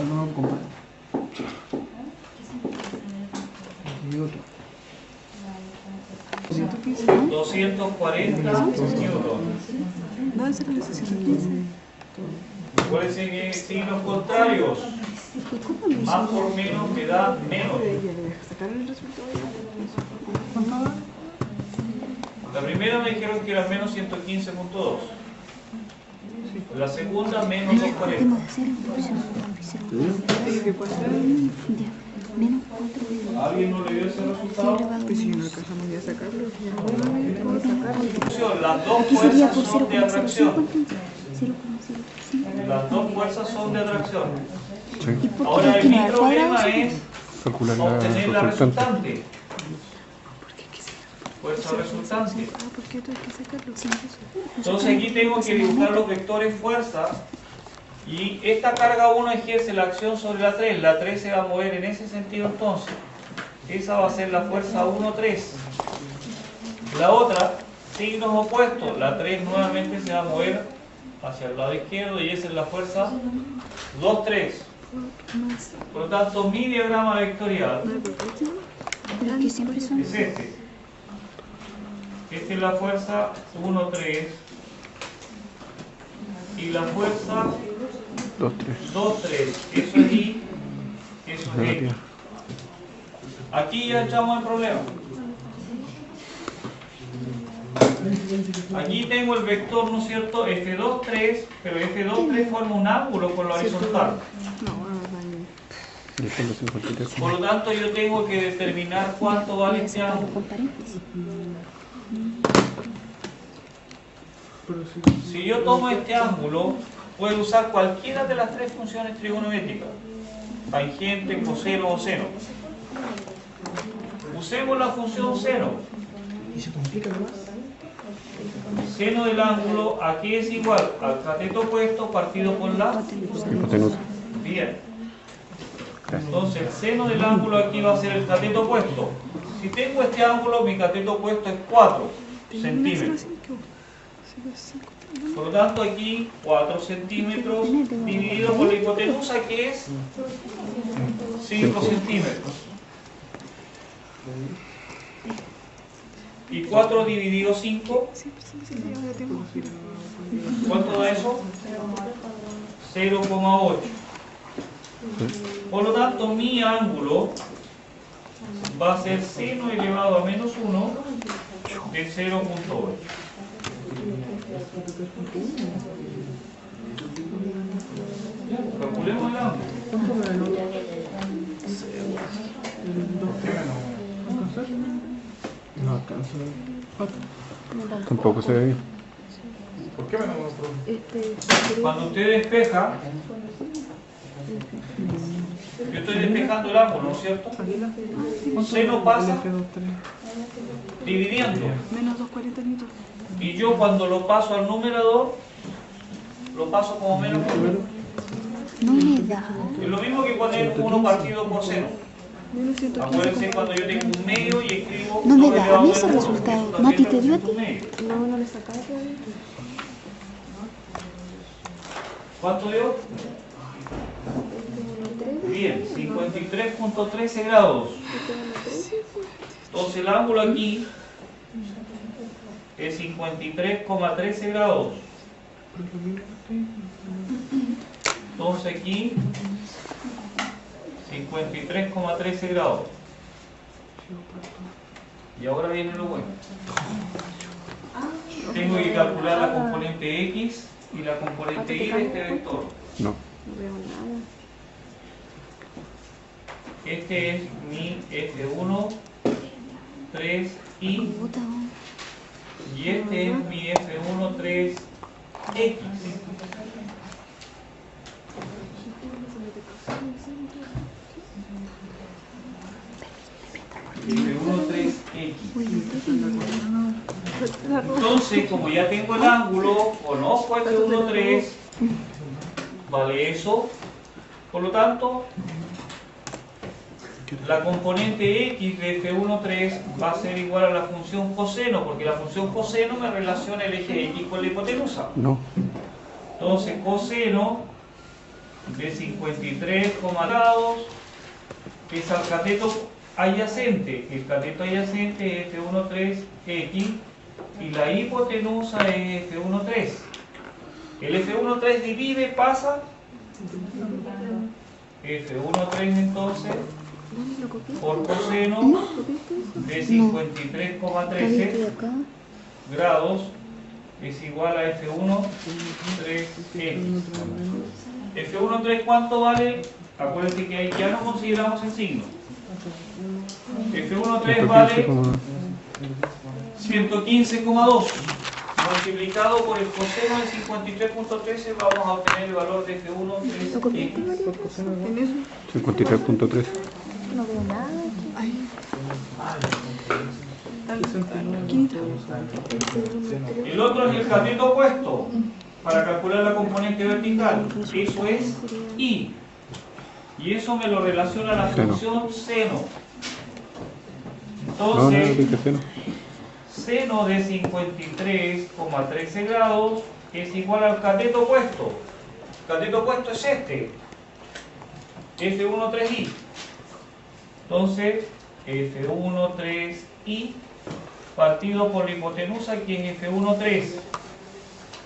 No, compadre. Y otro. 240 newtons. ¿Dónde se la sesión 15? Acuérdense que signos contrarios, más por menos me da menos. ¿Sacar el resultado? La primera me dijeron que era menos 115.2. La segunda menos 240. ¿Alguien no le dio ese resultado? Pues si no alcanzamos ya a sacarlo, ya no vamos a sacarlo. Las dos fuerzas son de atracción. Las dos fuerzas son de atracción. Ahora mi problema es Calcular la obtener la resultante. resultante. ¿Por qué hay que sacarlo? Fuerza resultante. Ah, ¿por qué tú hay que sacarlo? Sin eso. Entonces aquí tengo que dibujar los vectores fuerza. Y esta carga 1 ejerce la acción sobre la 3. La 3 se va a mover en ese sentido entonces. Esa va a ser la fuerza 1, 3. La otra, signos opuestos. La 3 nuevamente se va a mover hacia el lado izquierdo y esa es la fuerza 2, 3. Más. Por lo tanto, mi diagrama vectorial ¿No hay por qué? Pero es que siempre son. es este. Esta es la fuerza 1, 3. Y la fuerza 2, 3. 2, 3. Eso es Y, eso es X. Aquí ya echamos el problema. Aquí tengo el vector, ¿no es cierto? F2, 3, pero F2, 3 forma un ángulo con la horizontal. No, vale. Y son los 53. Por lo tanto, yo tengo que determinar cuánto vale este ángulo. Con paréntesis. Si yo tomo este ángulo, puedo usar cualquiera de las tres funciones trigonométricas. Tangente, coseno o seno. Usemos la función seno. ¿Y se complica más? Seno del ángulo aquí es igual al cateto opuesto partido por la... Hipotenusa. Bien. Entonces el seno del ángulo aquí va a ser el cateto opuesto. Si tengo este ángulo, mi cateto opuesto es 4 centímetros. Por lo tanto aquí 4 centímetros dividido por la hipotenusa que es 5 centímetros. Y 4 dividido 5, ¿cuánto da eso? 0,8. Por lo tanto, mi ángulo va a ser seno elevado a menos 1 de 0,8. Calculemos el ángulo. No alcanza. Tampoco se ve bien. ¿Por qué me no me Cuando usted despeja, yo estoy despejando el ángulo, ¿no es cierto? Seno pasa dividiendo. Menos 240 newton. Y yo cuando lo paso al numerador, lo paso como menos 1. No me da. Es lo mismo que poner 1 partido por seno. Menos 115. Acuérdense cuando yo tengo un medio y escribo... No me 2 da elevado a mí menos ese 1, resultado. eso ¿Mati también te dio a representa ti? un medio. No, no le sacaba todavía. ¿Cuánto dio? Bien, 53.13 grados. Entonces el ángulo aquí es 53,13 grados. Entonces aquí 53,13 grados. Y ahora viene lo bueno. Tengo que calcular la componente X y la componente Y de este vector. No. No veo nada. Este es mi F1, 3i Puta, y este es mi F1, 3x. F1, 3x. Entonces, como ya tengo el ángulo, conozco F1, 3, vale eso. Por lo tanto, la componente X de F1, 3 va a ser igual a la función coseno, porque la función coseno me relaciona el eje X con la hipotenusa. No. Entonces, coseno de 53 grados es al cateto adyacente. El cateto adyacente es F1, 3x y la hipotenusa es F1, 3. El F1, 3 divide, pasa F1, 3 entonces por coseno de 53,13 acá. grados es igual a F1, 3x. F1, 3, ¿cuánto vale? Acuérdense que ahí ya no consideramos el signo. F1, 3 vale 115,2. Multiplicado por el coseno de 53.13 vamos a obtener el valor de F1, 3x. En eso. 53.3. que no veo nada aquí. Ay. El otro es el cateto opuesto para calcular la componente vertical. Eso es I. Y eso me lo relaciona a la función seno. Entonces, seno de 53,13 grados es igual al cateto opuesto. El cateto opuesto es este. F13I. Entonces, F13I partido por la hipotenusa, que es F13.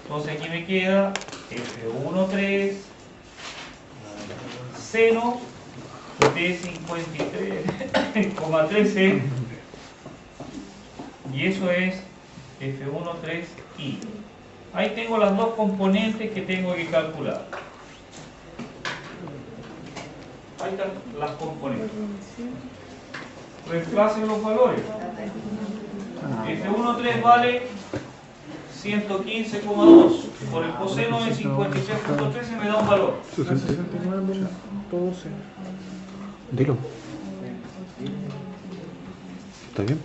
Entonces aquí me queda F13 seno de 53,13 y eso es F13I. Ahí tengo las dos componentes que tengo que calcular. Ahí están las componentes. Reemplacen los valores. F13 vale 115,2. Por el coseno de 53,13 me da un valor. 69.12. Dilo. ¿Está bien?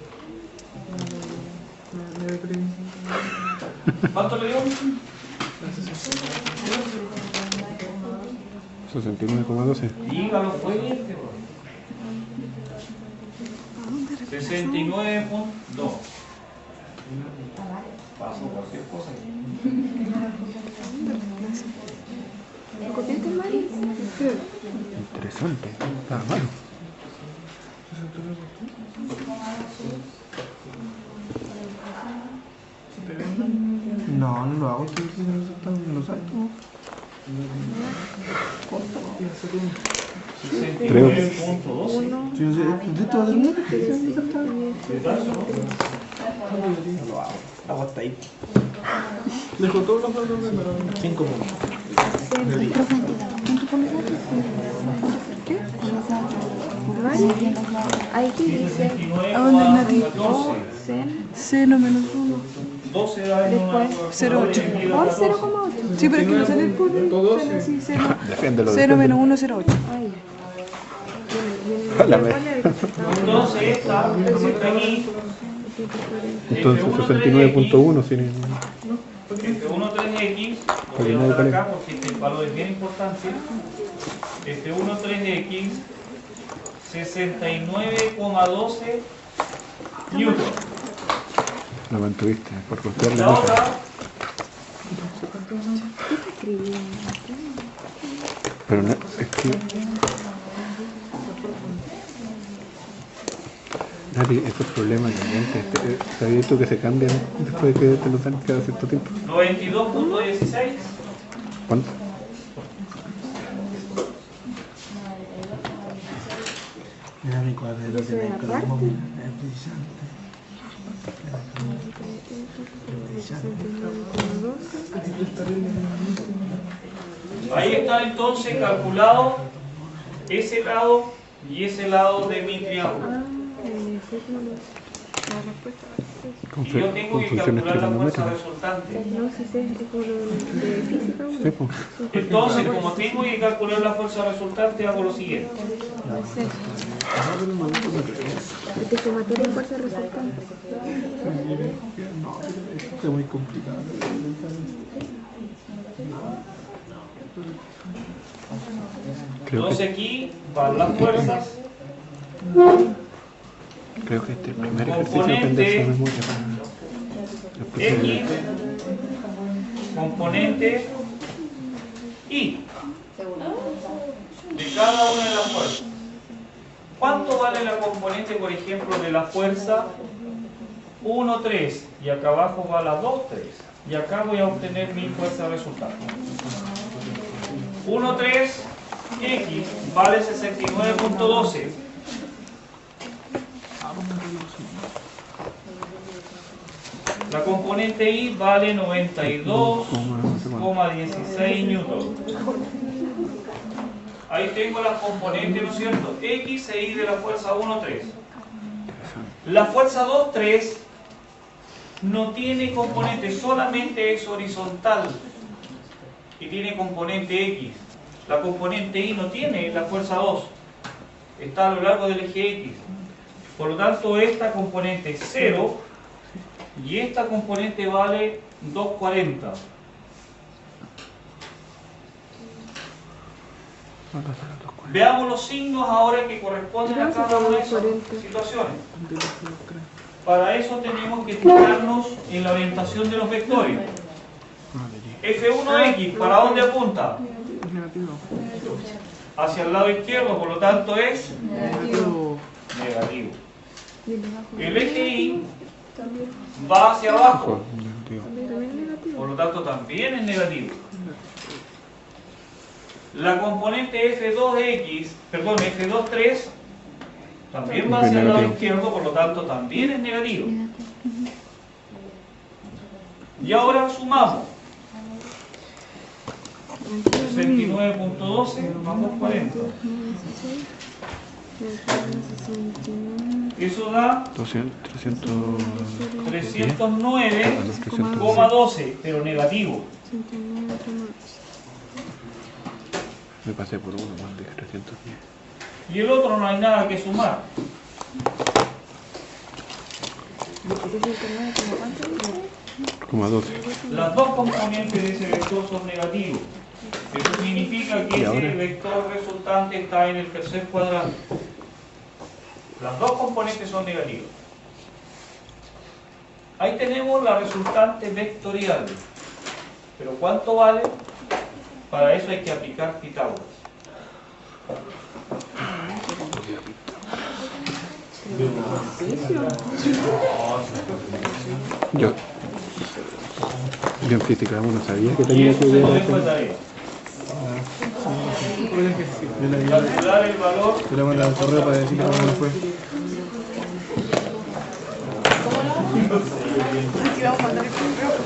¿Cuánto le dio? 69,12. Dígalo fuerte. 69,2. Paso cualquier cosa. ¿Lo copiaste, Mari? Interesante. Está malo. No, no lo hago, estoy diciendo exactamente, no lo sabes tú. Creo. 69,12. Si no sé, de esto va a ser una repetición exactamente. No lo hago, hago hasta ahí. Dejo todos los datos de 5 puntos. ¿Qué? Mari, ahí que dice ¿A dónde es Nati? seno Seno -1. 12 da en una Después, 0,8. por 0,8. Sí, pero es que no sale el punto. Todo Sale así, 0. Defiéndelo. 0 -1, 0,8. Ahí. Entonces esta aquí. Entonces 69.1 sin F13X, lo voy a anotar acá porque este valor es bien importante. F13X 69,12 newton. la mantuviste por golpear La la otra, mesa. Pero no, es que nadie, esos problemas de gente, ¿sabías tú que se cambian después de que te los dan cada cierto tiempo? 92.16. ¿Cuánto? Mira mi cuadrero que me encargo. Es Ahí está entonces calculado ese lado y ese lado de mi triángulo. Con, Y yo tengo con que funciones calcular la fuerza trigonométricas. resultante. No, si sé, es por lo de física. Sí, pues. Entonces, como tengo que calcular la fuerza resultante, hago lo siguiente. No sé. Este sumatorio de fuerza resultante. No, esto es muy complicado. Creo Entonces que, aquí van las fuerzas. creo que este es el primer ejercicio de aprender su memoria para después X, de- componente Y de cada una de las fuerzas. ¿Cuánto vale la componente, por ejemplo, de la fuerza 1, 3? Y acá abajo va la 2, 3. Y acá voy a obtener mi fuerza resultante. 1, 3, X vale 69.12. La componente Y vale 92,16 newton. Ahí tengo las componentes, ¿no es cierto? X e Y de la fuerza 1, 3. La fuerza 2, 3 no tiene componente, solamente es horizontal y tiene componente X. La componente Y no tiene la fuerza 2. está a lo largo del eje X. Por lo tanto, esta componente es 0 y esta componente vale 240. Veamos los signos ahora que corresponden a cada una de esas situaciones. Para eso tenemos que fijarnos en la orientación de los vectores. F1X, ¿para dónde apunta? Hacia el lado izquierdo, por lo tanto es negativo. El eje Y va hacia abajo, por lo tanto también es negativo. La componente F2X, perdón, F2,3 también va hacia el lado izquierdo, por lo tanto también es negativo. Y ahora sumamos 69.12 más 240. Eso da 309,12, pero negativo. Me pasé por uno más de 310. Y el otro no hay nada que sumar. Como a 12. Las dos componentes de ese vector son negativos. Eso significa que ese vector resultante está en el tercer cuadrante. Las dos componentes son negativas. Ahí tenemos la resultante vectorial. ¿Pero cuánto vale? Para eso hay que aplicar Pitágoras. Yo en física uno sabía que tenía que ver calcular el valor. Yo le mandé al correo para decir que no fue. Si vamos a mandar el correo.